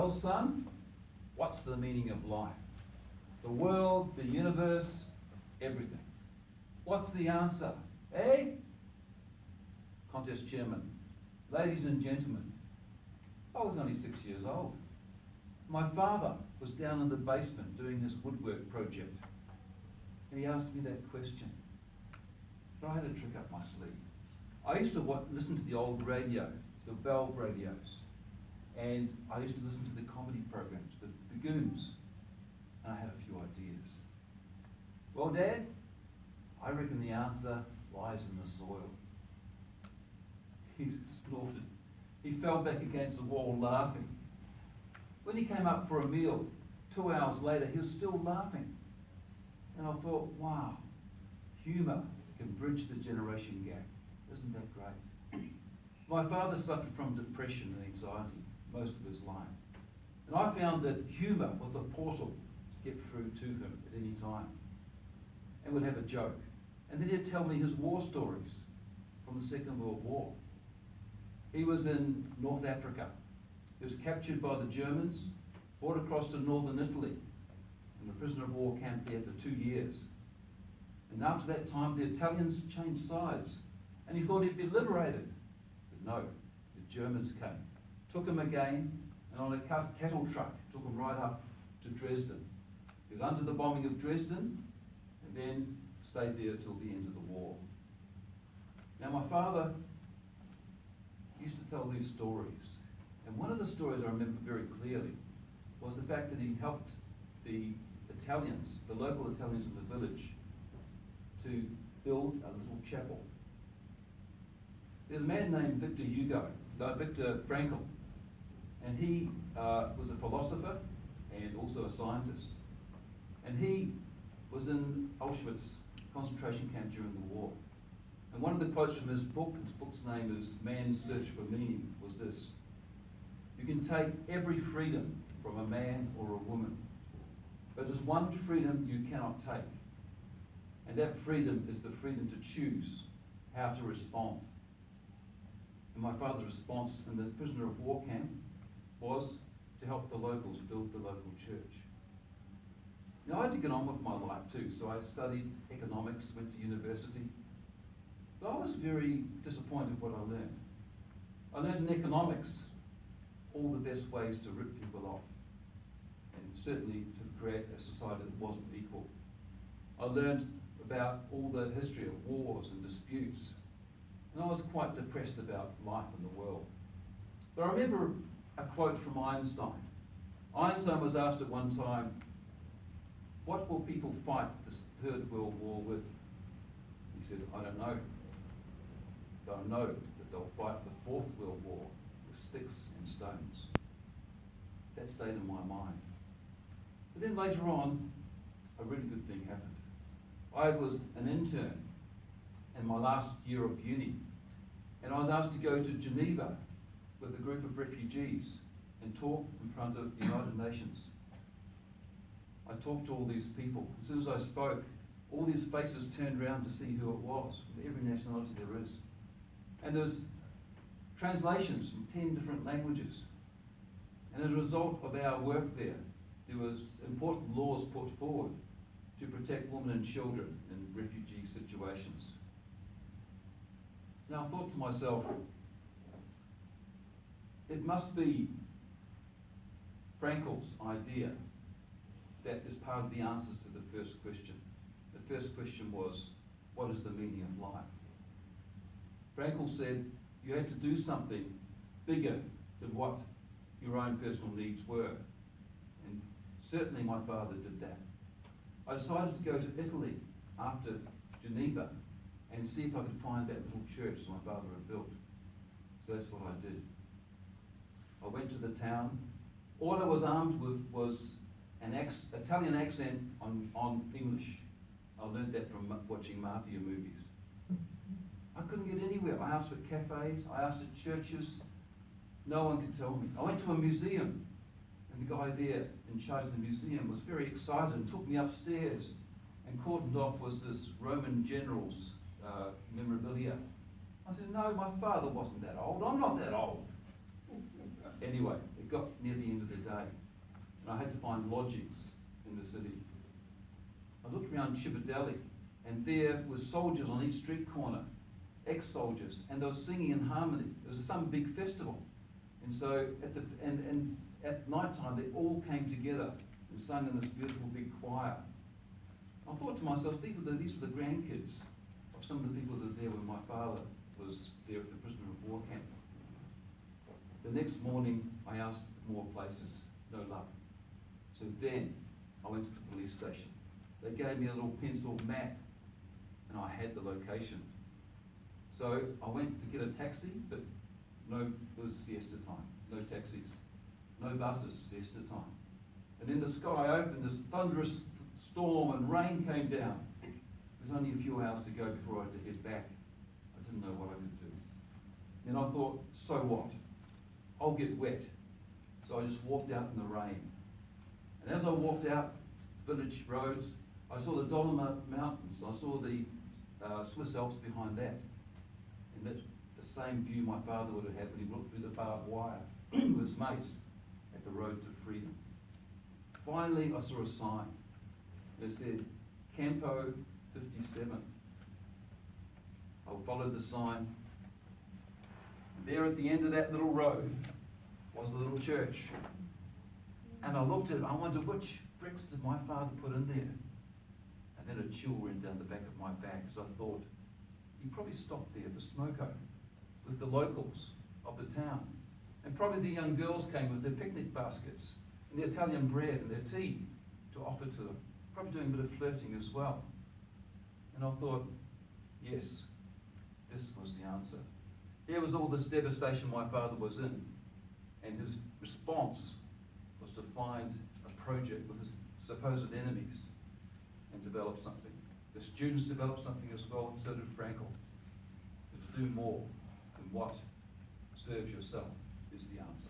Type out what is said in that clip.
Well, son, what's the meaning of life? The world, the universe, everything. What's the answer? Eh? Contest chairman. Ladies and gentlemen, I was only 6 years old. My father was down in the basement doing his woodwork project. And he asked me that question. But I had a trick up my sleeve. I used to listen to the old radio, the valve radios. And I used to listen to the comedy programs, the Goons. And I had a few ideas. Well, Dad, I reckon the answer lies in the soil. He snorted. He fell back against the wall laughing. When he came up for a meal, 2 hours later, he was still laughing. And I thought, wow, humour can bridge the generation gap. Isn't that great? My father suffered from depression and anxiety most of his life. And I found that humour was the portal to get through to him at any time. And we'd have a joke. And then he'd tell me his war stories from the Second World War. He was in North Africa. He was captured by the Germans, brought across to northern Italy, in a prisoner of war camp there for 2 years. And after that time, the Italians changed sides, and he thought he'd be liberated. But no, the Germans came, took him again, and on a cattle truck, took him right up to Dresden. He was under the bombing of Dresden, and then stayed there till the end of the war. Now, my father used to tell these stories, and one of the stories I remember very clearly was the fact that he helped the Italians, the local Italians in the village, to build a little chapel. There's a man named Viktor Frankl, and he was a philosopher and also a scientist. And he was in Auschwitz concentration camp during the war. And one of the quotes from his book's name is Man's Search for Meaning, was this: "You can take every freedom from a man or a woman, but there's one freedom you cannot take. And that freedom is the freedom to choose how to respond." And my father's response in the prisoner of war camp was to help the locals build the local church. Now, I had to get on with my life too, so I studied economics, went to university. But I was very disappointed with what I learned. I learned in economics all the best ways to rip people off, and certainly to create a society that wasn't equal. I learned about all the history of wars and disputes, and I was quite depressed about life in the world. But I remember a quote from Einstein. Einstein was asked at one time, "What will people fight this Third World War with?" He said, "I don't know. But I know that they'll fight the Fourth World War with sticks and stones." That stayed in my mind. But then later on, a really good thing happened. I was an intern in my last year of uni, and I was asked to go to Geneva with a group of refugees and talk in front of the United Nations. I talked to all these people. As soon as I spoke, all these faces turned around to see who it was, from every nationality there is. And there's translations from 10 different languages. And as a result of our work there was important laws put forward to protect women and children in refugee situations. Now I thought to myself, it must be Frankl's idea that is part of the answer to the first question. The first question was, what is the meaning of life? Frankl said you had to do something bigger than what your own personal needs were. And certainly my father did that. I decided to go to Italy after Geneva and see if I could find that little church my father had built. So that's what I did. I went to the town. All I was armed with was an Italian accent on English. I learned that from watching mafia movies. I couldn't get anywhere. I asked for cafes, I asked at churches. No one could tell me. I went to a museum, and the guy there in charge of the museum was very excited and took me upstairs, and cordoned off was this Roman general's memorabilia. I said, "No, my father wasn't that old. I'm not that old." Anyway, it got near the end of the day, and I had to find lodgings in the city. I looked around Chippedale, and there were soldiers on each street corner, ex-soldiers, and they were singing in harmony. It was some big festival. And so at night time, they all came together and sung in this beautiful big choir. I thought to myself, these were the grandkids of some of the people that were there when my father was there at the prisoner of war camp. The next morning, I asked for more places, no luck. So then, I went to the police station. They gave me a little pencil map, and I had the location. So I went to get a taxi, but no, it was siesta time, no taxis, no buses, siesta time. And then the sky opened, this thunderous storm and rain came down. It was only a few hours to go before I had to head back. I didn't know what I could do. Then I thought, so what? I'll get wet. So I just walked out in the rain. And as I walked out village roads, I saw the Dolomite Mountains. I saw the Swiss Alps behind that. And that's the same view my father would have had when he looked through the barbed wire with his mates at the road to freedom. Finally, I saw a sign. It said, Campo 57. I followed the sign. There at the end of that little road was the little church. And I looked at it, I wondered which bricks did my father put in there? And then a chill went down the back of my back as I thought, he probably stopped there for smoko with the locals of the town. And probably the young girls came with their picnic baskets and their Italian bread and their tea to offer to them. Probably doing a bit of flirting as well. And I thought, yes, this was the answer. Here was all this devastation my father was in, and his response was to find a project with his supposed enemies and develop something. The students developed something as well, and so did Frankel. To do more than what serves yourself is the answer.